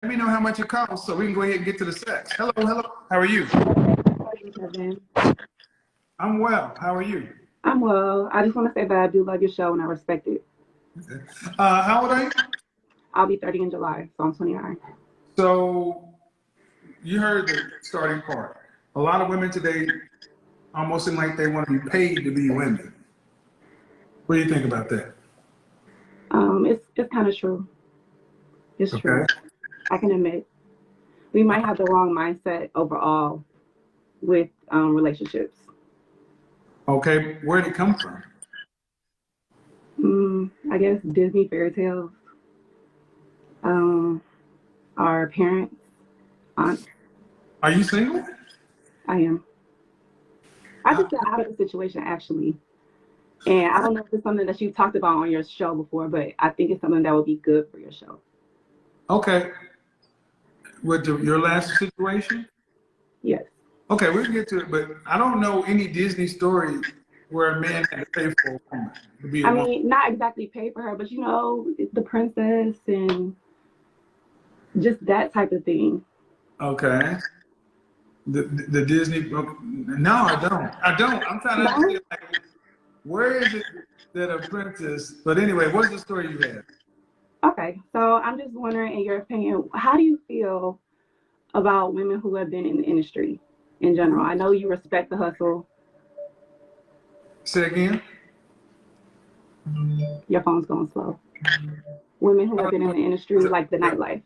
me know how much it costs so we can go ahead and get to the sex. Hello, hello. How are you? Kevin. I'm well. How are you? I'm well. I just want to say that I do love your show and I respect it. Okay. How old are you? I'll be 30 in July, so I'm 29. So you heard the starting part. A lot of women today almost seem like they want to be paid to be women. What do you think about that? It's kind of true. It's true. Okay. I can admit we might have the wrong mindset overall with relationships. Okay. Where did it come from? I guess Disney fairy tales. Our parents, aunts. Are you single? I am. I just got out of the situation actually. And I don't know if it's something that you talked about on your show before, but I think it's something that would be good for your show. Okay. With your last situation? Yes. Okay, we can get to it, but I don't know any Disney story where a man had to pay for a woman to be a I woman. mean, not exactly pay for her, but you know, the princess and just that type of thing. Okay. The Disney book. No, I don't. I'm trying to No? understand, like, where is it that a princess? But anyway, what's the story you have? Okay, so I'm just wondering, in your opinion, how do you feel about women who have been in the industry in general? I know you respect the hustle. Say again. Your phone's going slow. Women who have been in the industry, like the nightlife.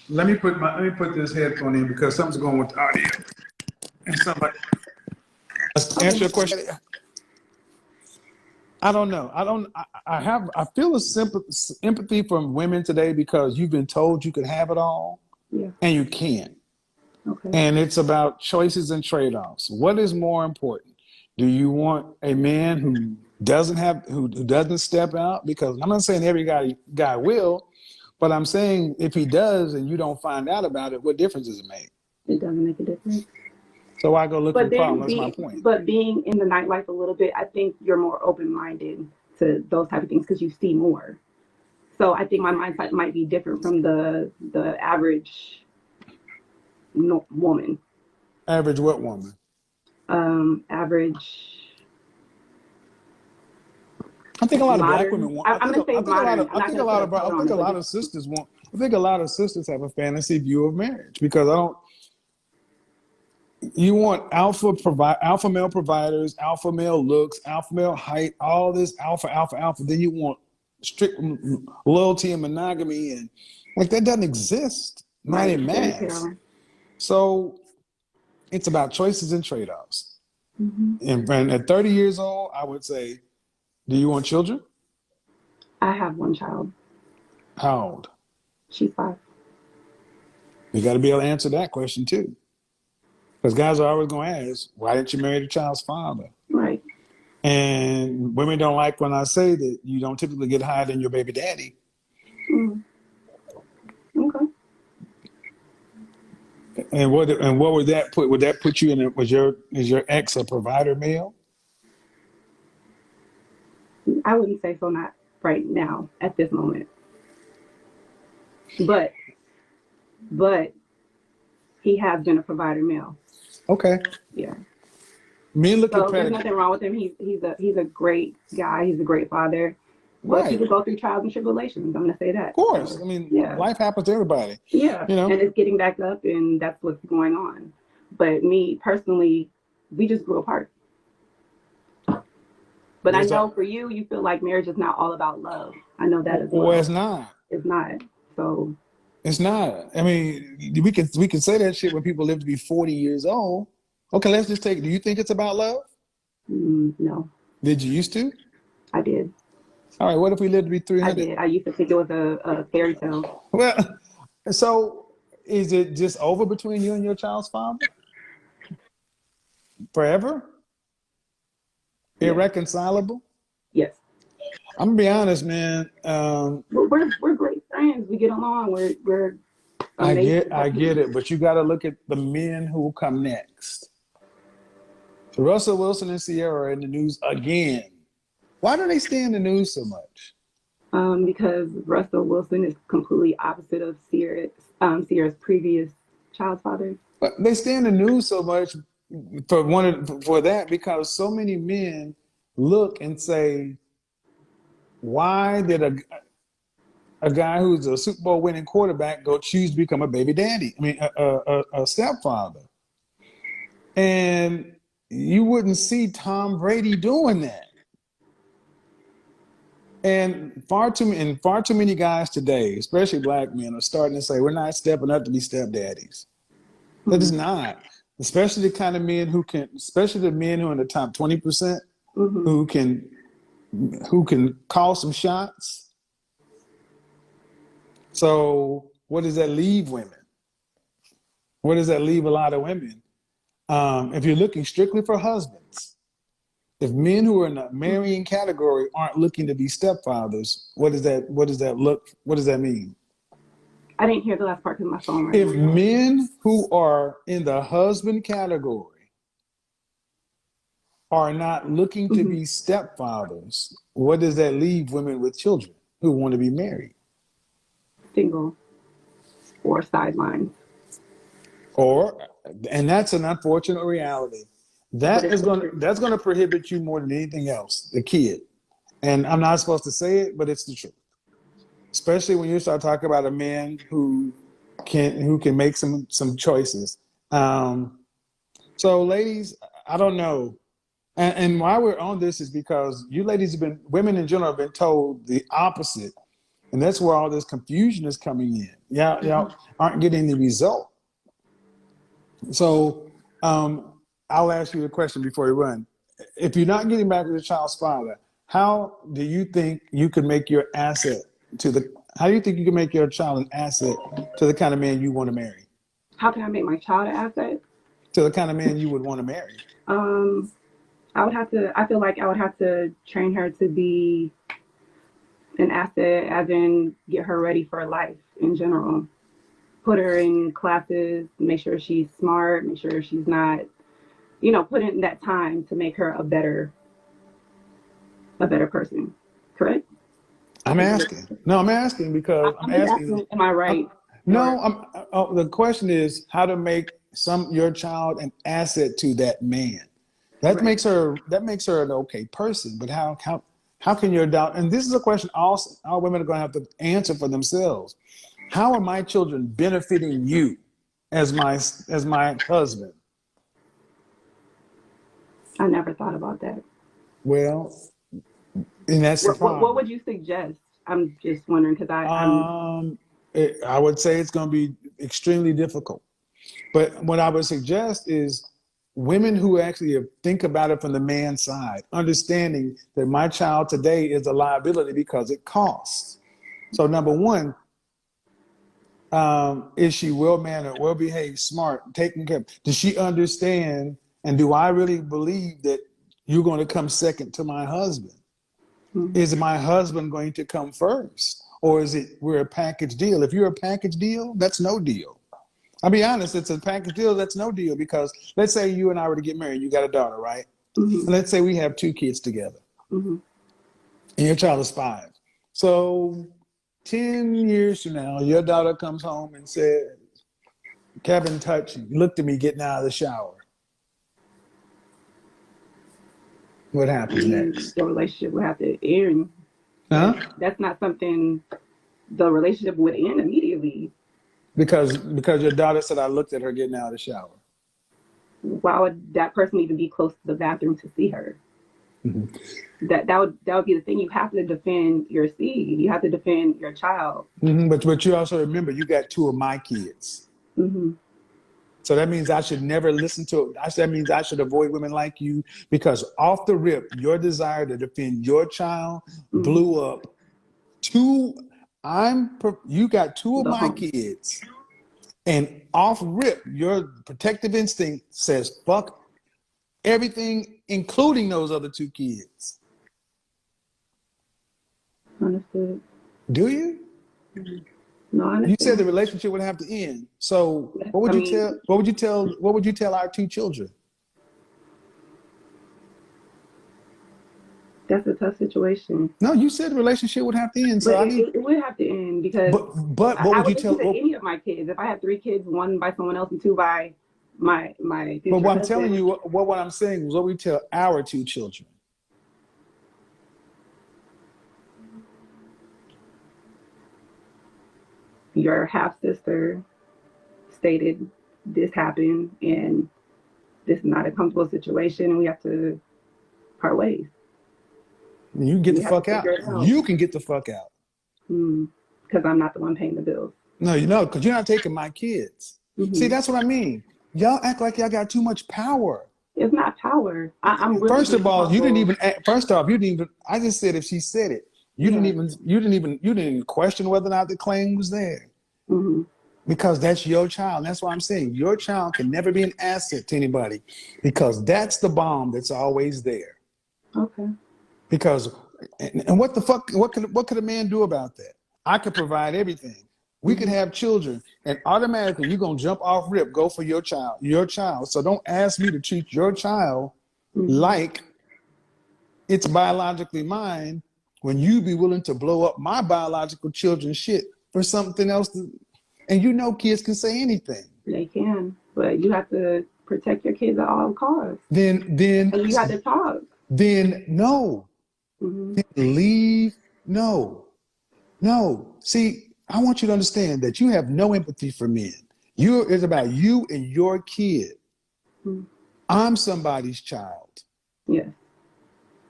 Let me put this headphone in because something's going with the audio. And somebody answer your question. I don't know. I feel a empathy from women today because you've been told you can have it all, Yeah. and you can't. Okay. And it's about choices and trade-offs. What is more important? Do you want a man who doesn't step out? Because I'm not saying every guy will, but I'm saying if he does and you don't find out about it, what difference does it make? It doesn't make a difference. So I go look for But the problem. then, That's my point. but being in the nightlife a little bit, I think you're more open-minded to those type of things because you see more. So I think my mindset might be different from the average woman. Average what woman? Average. I think a lot of black Modern. women want. I'm gonna say modern. I think a lot of sisters want. I think a lot of sisters have a fantasy view of marriage because you want alpha male providers, alpha male looks, alpha male height, all this alpha. Then you want strict loyalty and monogamy, and like that doesn't exist, not in mass. So it's about choices and trade-offs. Mm-hmm. And at 30 years old, I would say, do you want children? I have one child. How old? She's 5. You got to be able to answer that question too. Because guys are always going to ask, why didn't you marry the child's father? Right. And women don't like when I say that you don't typically get higher than your baby daddy. Mm. Okay. And what would that put? Would that put you in? Is your ex a provider male? I wouldn't say so, not right now at this moment. But he has been a provider male. Okay. Yeah. Men look at there's nothing wrong with him. He's a great guy. He's a great father. But right. people go through trials and tribulations. I'm gonna say that. Of course. So, I mean, life happens to everybody. Yeah. You know? And it's getting back up, and that's what's going on. But me personally, we just grew apart. But I know for you, you feel like marriage is not all about love. I know that as well. Well, it's not. It's not. So. It's not. I mean, we can say that shit when people live to be 40 years old. Okay, let's just take. Do you think it's about love? No. Did you used to? I did. All right. What if we lived to be 300? I did. I used to think it was a fairy tale. Well, so is it just over between you and your child's father? Forever? Yeah. Irreconcilable? Yes. I'm gonna be honest, man. We're great friends. We get along. We're I get it, but you got to look at the men who will come next. Russell Wilson and Ciara are in the news again. Why do they stay in the news so much? Because Russell Wilson is completely opposite of Sierra's previous child's father. But they stay in the news so much for that because so many men look and say, why did a guy who's a Super Bowl winning quarterback go choose to become a baby daddy? I mean, a stepfather. And you wouldn't see Tom Brady doing that. And far too many guys today, especially black men, are starting to say we're not stepping up to be stepdaddies. That is not. Especially the kind of men who can, especially the men who are in the top 20%, who can call some shots. So what does that leave women? What does that leave a lot of women? If you're looking strictly for husbands, if men who are in the marrying category aren't looking to be stepfathers, what does that mean? I didn't hear the last part because my phone If men who are in the husband category are not looking to be stepfathers, what does that leave women with children who want to be married? Single or sidelined. And that's an unfortunate reality. That's going to prohibit you more than anything else, the kid. And I'm not supposed to say it, but it's the truth. Especially when you start talking about a man who can make some choices. So ladies, I don't know. And why we're on this is because you ladies women in general have been told the opposite. And that's where all this confusion is coming in. Y'all aren't getting the result. So I'll ask you the question before we run. If you're not getting back to the child's father, how do you think you can make your asset how do you think you can make your child an asset to the kind of man you want to marry? How can I make my child an asset? To the kind of man you would want to marry. I feel like I would have to train her to be an asset, as in get her ready for life in general. Put her in classes, make sure she's smart, make sure she's not, put in that time to make her a better person. Correct? I'm asking. No, I'm asking because I'm asking. Am I right? The question is how to make your child an asset to that man. That makes her an okay person. But how can your doubt? And this is a question all women are going to have to answer for themselves. How are my children benefiting you as my husband? I never thought about that. Well, and that's the problem. What would you suggest? I'm just wondering because I would say it's going to be extremely difficult. But what I would suggest is women who actually think about it from the man's side, understanding that my child today is a liability because it costs. So number one, is she well-mannered, well-behaved, smart, taken care of? Does she understand? And do I really believe that you're going to come second to my husband? Is my husband going to come first? Or is it we're a package deal? If you're a package deal, that's no deal. I'll be honest, it's a package deal, that's no deal because let's say you and I were to get married, you got a daughter, right? And let's say we have 2 kids together. And your child is 5. So 10 years from now, your daughter comes home and says, Kevin looked at me getting out of the shower. What happens next? The relationship would have to end. Huh? That's not something the relationship would end immediately. Because your daughter said I looked at her getting out of the shower. Why would that person even be close to the bathroom to see her? That would be the thing. You have to defend your seed. You have to defend your child. But you also remember you got 2 of my kids. So that means I should never listen to it. That means I should avoid women like you because off the rip, your desire to defend your child blew up. You got 2 of my kids, and off rip, your protective instinct says fuck everything, including those other 2 kids. Understood. Do you? No, I understand. You said the relationship would have to end. So what would you tell our 2 children? That's a tough situation. No, you said the relationship would have to end. So But I need, it would have to end because but what I would you would listen tell? to any of my kids. If I have 3 kids, one by someone else and two by my But future what I'm telling husband, you, what I'm saying is what we tell our 2 children. your half sister stated this happened and this is not a comfortable situation and we have to part ways. You can get We the have to fuck out. figure it out. You can get the fuck out. Because I'm not the one paying the bills. No, you know, because you're not taking my kids. See, that's what I mean. Y'all act like y'all got too much power. It's not power. I'm really First of all, you didn't humble. even. First off, you didn't even. I just said if she said it, you didn't Yeah. even. You didn't even question whether or not the claim was there. Mhm. Because that's your child. That's why I'm saying your child can never be an asset to anybody, because that's the bomb that's always there. Okay. Because, and what the fuck? What could a man do about that? I could provide everything. We could have children, and automatically you're gonna jump off rip, go for your child, your child. So don't ask me to treat your child like it's biologically mine when you be willing to blow up my biological children's shit for something else. And you know, kids can say anything. They can, but you have to protect your kids at all costs. Then And you have to talk. then no. Hmm. Then leave. No. See, I want you to understand that you have no empathy for men. It's about you and your kid. I'm somebody's child. Yes.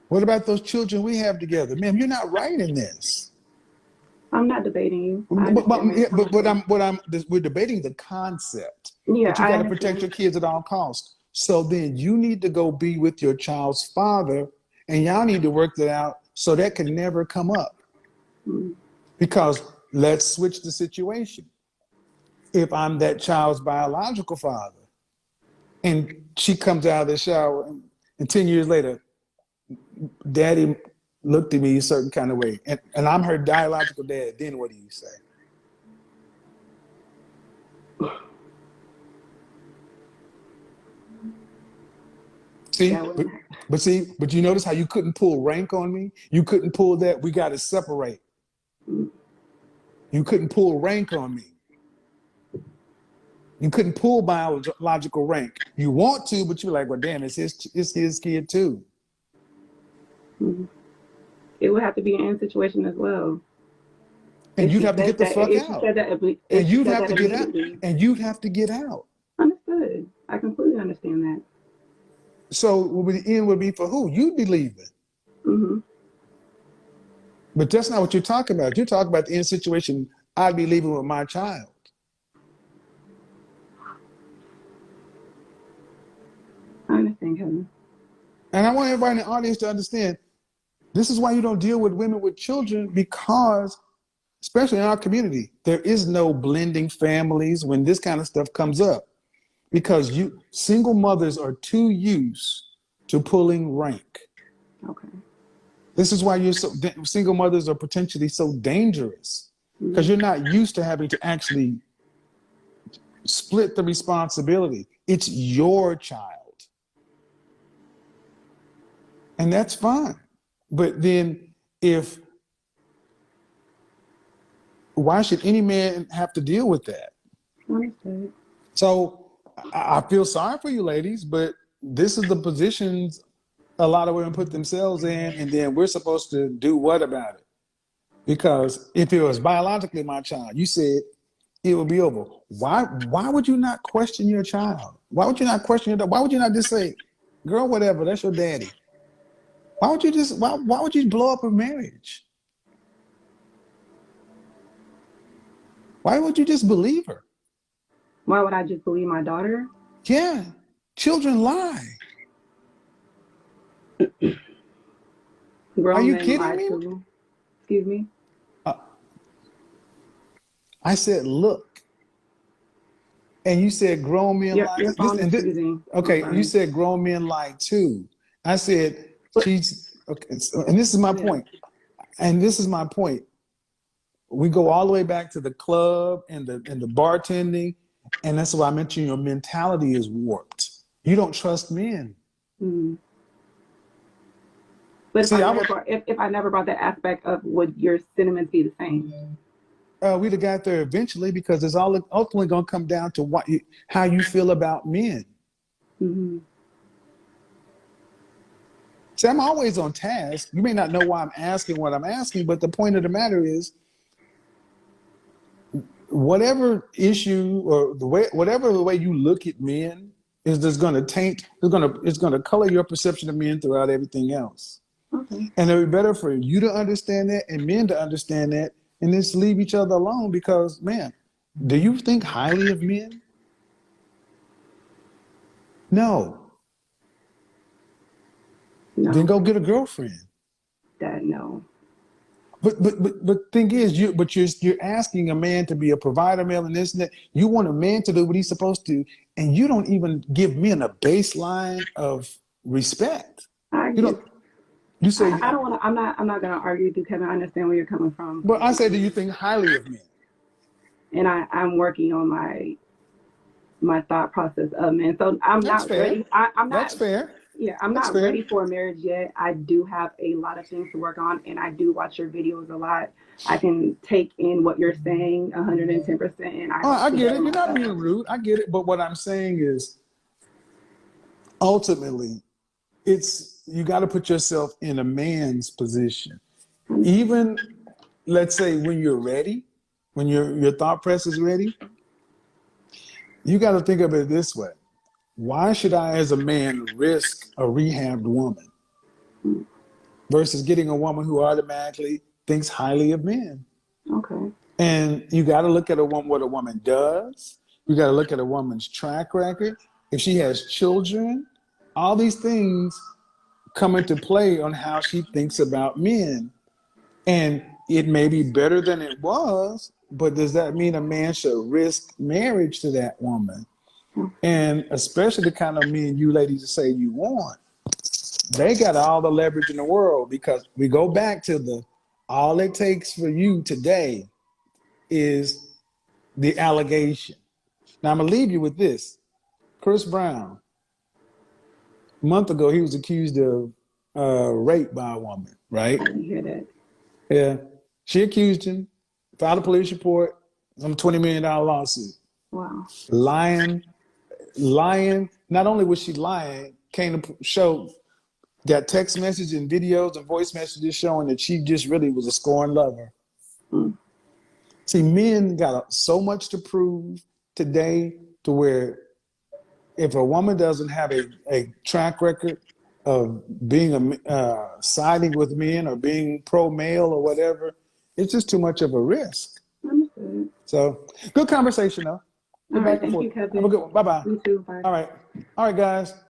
What about those children we have together? Ma'am, you're not right in this. I'm not debating you. We're debating the concept. Yeah, But you I got to protect understand. your kids at all costs. So then you need to go be with your child's father, and y'all need to work that out so that can never come up. Because let's switch the situation. If I'm that child's biological father, and she comes out of the shower, and 10 years later, daddy looked at me a certain kind of way, and I'm her biological dad, then what do you say? See, but you notice how you couldn't pull rank on me? You couldn't pull that. We got to separate. You couldn't pull rank on me. You couldn't pull biological rank. You want to, but you're like, well, damn, it's his kid too. It would have to be an end situation as well. And you'd have to get the fuck out. And you'd have to get out. And you'd have to get out. Understood. I completely understand that. So the end would be for who? You'd be leaving. Mm-hmm. But that's not what you're talking about. You're talking about the end situation. I'd be leaving with my child. I understand, Kevin. And I want everybody in the audience to understand, this is why you don't deal with women with children, because, especially in our community, there is no blending families when this kind of stuff comes up. Because single mothers are too used to pulling rank. Okay. This is why single mothers are potentially so dangerous, because you're not used to having to actually split the responsibility. It's your child. And that's fine. But then why should any man have to deal with that? Understood. So I feel sorry for you ladies, but this is the positions a lot of women put themselves in, and then we're supposed to do what about it? Because if it was biologically my child, you said it would be over. Why would you not question your child? Why would you not question your dad? Why would you not just say, girl, whatever, that's your daddy? Why would you blow up a marriage? Why would you just believe her? Why would I just believe my daughter? Yeah, children lie. Are you kidding me? Excuse me? I said, look. And you said grown men lie. Your phone is freezing. Okay, you said grown men lie too. I said, she's, okay, and this is my point. And this is my point. We go all the way back to the club and the bartending. And that's why I mentioned your mentality is warped. You don't trust men. Mm-hmm. But if See, I never brought, if I never brought that aspect up, would your sentiments be the same? we'd have got there eventually because it's all ultimately going to come down to how you feel about men. Mm-hmm. See, I'm always on task. You may not know why I'm asking what I'm asking, but the point of the matter is, whatever issue or whatever the way you look at men is just going to taint. It's going to color your perception of men throughout everything else. Okay. And it would be better for you to understand that and men to understand that, and just leave each other alone. Because, man, do you think highly of men? No. No. Then go get a girlfriend. That no. But thing is, you're asking a man to be a provider male and this and that. You want a man to do what he's supposed to, and you don't even give men a baseline of respect. You don't. You say I don't want to. I'm not going to argue with you, Kevin. I understand where you're coming from. But I say, do you think highly of men? And I'm working on my thought process of men. So I'm That's not fair. ready. I'm not. That's fair. Yeah, I'm That's not fair. ready for a marriage yet. I do have a lot of things to work on, and I do watch your videos a lot. I can take in what you're saying 110%. And I get it. You're not being rude. I get it. But what I'm saying is, ultimately, you got to put yourself in a man's position. Even, let's say, when you're ready, when your thought press is ready, you got to think of it this way. Why should I, as a man, risk a rehabbed woman versus getting a woman who automatically thinks highly of men? Okay. And you got to look at what a woman does. You got to look at a woman's track record. If she has children, all these things come into play on how she thinks about men. And it may be better than it was, but does that mean a man should risk marriage to that woman? And especially the kind of men you ladies say you want, they got all the leverage in the world, because we go back to all it takes for you today is the allegation. Now I'm gonna leave you with this. Chris Brown, a month ago, he was accused of rape by a woman, right? I didn't hear that. Yeah. She accused him, filed a police report, some $20 million lawsuit. Wow. Lying. Not only was she lying, came to show, got text messages and videos and voice messages showing that she just really was a scorned lover. See, men got so much to prove today, to where if a woman doesn't have a track record of being siding with men or being pro-male or whatever, it's just too much of a risk. Understood. So, good conversation, though. All right, thank you, Kevin. Have a good one. Bye-bye. You too. Bye. All right, guys.